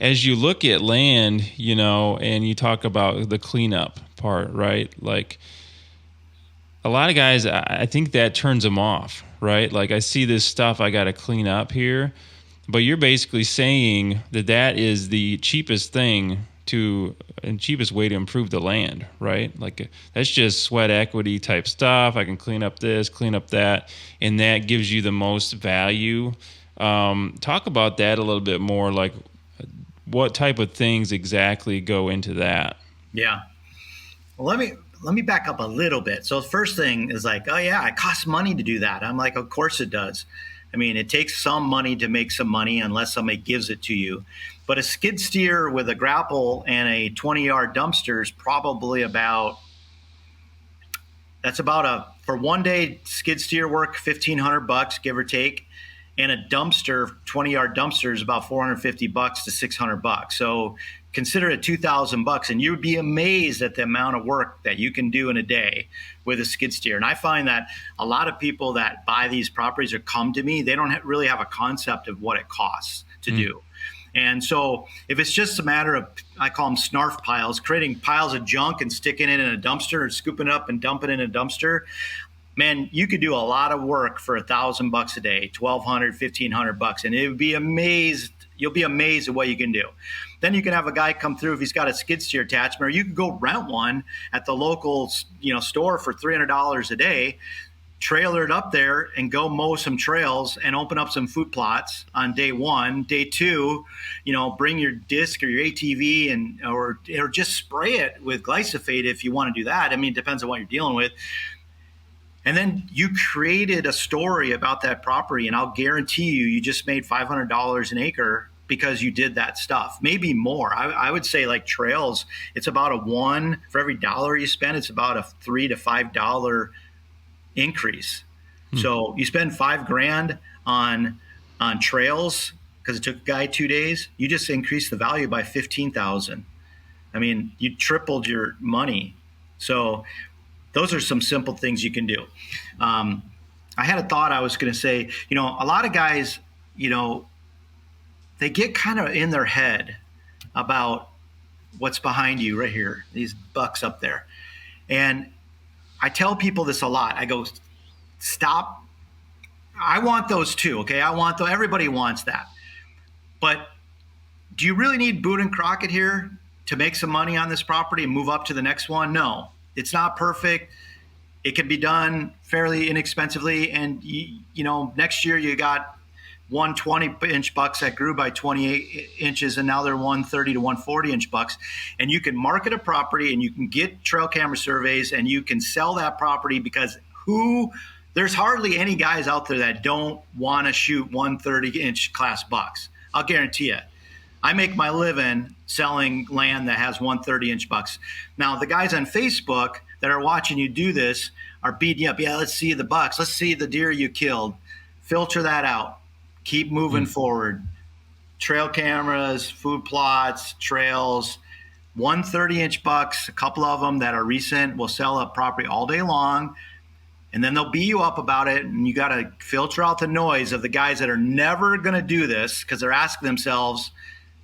as you look at land, and you talk about the cleanup part, right? Like a lot of guys, I think that turns them off, right? Like I see this stuff I got to clean up here, but you're basically saying that that is the cheapest thing to and cheapest way to improve the land, right? Like that's just sweat equity type stuff. I can clean up this, clean up that, and that gives you the most value. Talk about that a little bit more. Like what type of things exactly go into that? Yeah. Well, let me back up a little bit. So the first thing is like, oh yeah, it costs money to do that. I'm like, of course it does. I mean, it takes some money to make some money unless somebody gives it to you. But a skid steer with a grapple and a 20-yard dumpster is probably for one day skid steer work, $1,500, give or take. And a dumpster, 20-yard dumpster is about $450 to $600. So consider it $2,000, and you would be amazed at the amount of work that you can do in a day with a skid steer. And I find that a lot of people that buy these properties or come to me, they don't really have a concept of what it costs to do. And so if it's just a matter of, I call them snarf piles, creating piles of junk and sticking it in a dumpster or scooping it up and dumping it in a dumpster, man, you could do a lot of work for $1,000 a day, $1,200, $1,500, and you'll be amazed at what you can do. Then you can have a guy come through if he's got a skid steer attachment, or you can go rent one at the local, store for $300 a day, trailer it up there and go mow some trails and open up some food plots on day one. Day two, bring your disc or your ATV or just spray it with glyphosate if you want to do that. I mean, it depends on what you're dealing with. And then you created a story about that property, and I'll guarantee you just made $500 an acre because you did that stuff, maybe more. I would say like trails, it's about for every dollar you spend, it's about a $3 to $5 increase. So you spend $5,000 on trails because it took a guy 2 days, you just increased the value by 15,000. I mean, you tripled your money. So those are some simple things you can do. I had a thought I was going to say, a lot of guys, they get kind of in their head about what's behind you right here, these bucks up there. And I tell people this a lot. I go, stop. I want those too. Okay. Everybody wants that. But do you really need Boone and Crockett here to make some money on this property and move up to the next one? No. It's not perfect. It can be done fairly inexpensively. And, next year you got 120-inch bucks that grew by 28 inches, and now they're 130 to 140-inch bucks. And you can market a property, and you can get trail camera surveys, and you can sell that property because there's hardly any guys out there that don't want to shoot 130-inch class bucks. I'll guarantee you. I make my living selling land that has 130-inch bucks. Now, the guys on Facebook that are watching you do this are beating you up. Yeah, let's see the bucks. Let's see the deer you killed. Filter that out. Keep moving forward. Trail cameras, food plots, trails, 130-inch bucks, a couple of them that are recent will sell a property all day long. And then they'll beat you up about it, and you got to filter out the noise of the guys that are never going to do this because they're asking themselves,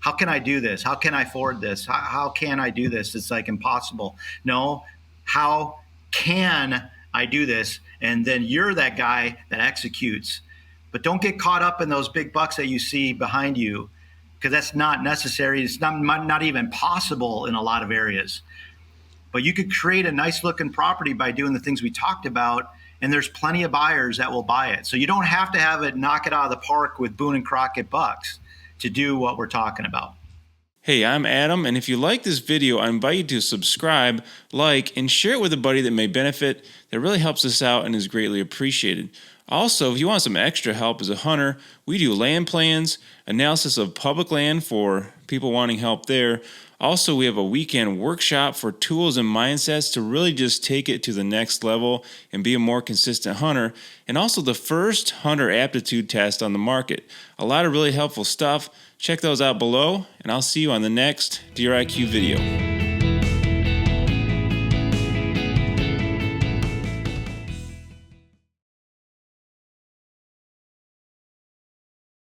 how can I do this? How can I afford this? How can I do this? It's like impossible. No, how can I do this? And then you're that guy that executes. But don't get caught up in those big bucks that you see behind you because that's not necessary. It's not even possible in a lot of areas. But you could create a nice looking property by doing the things we talked about, and there's plenty of buyers that will buy it. So you don't have to have it knock it out of the park with Boone and Crockett bucks to do what we're talking about. Hey, I'm Adam, and if you like this video, I invite you to subscribe, like, and share it with a buddy that may benefit. That really helps us out and is greatly appreciated. Also, if you want some extra help as a hunter, we do land plans, analysis of public land for people wanting help there. Also, we have a weekend workshop for tools and mindsets to really just take it to the next level and be a more consistent hunter. And also the first hunter aptitude test on the market. A lot of really helpful stuff. Check those out below, and I'll see you on the next Deer IQ video.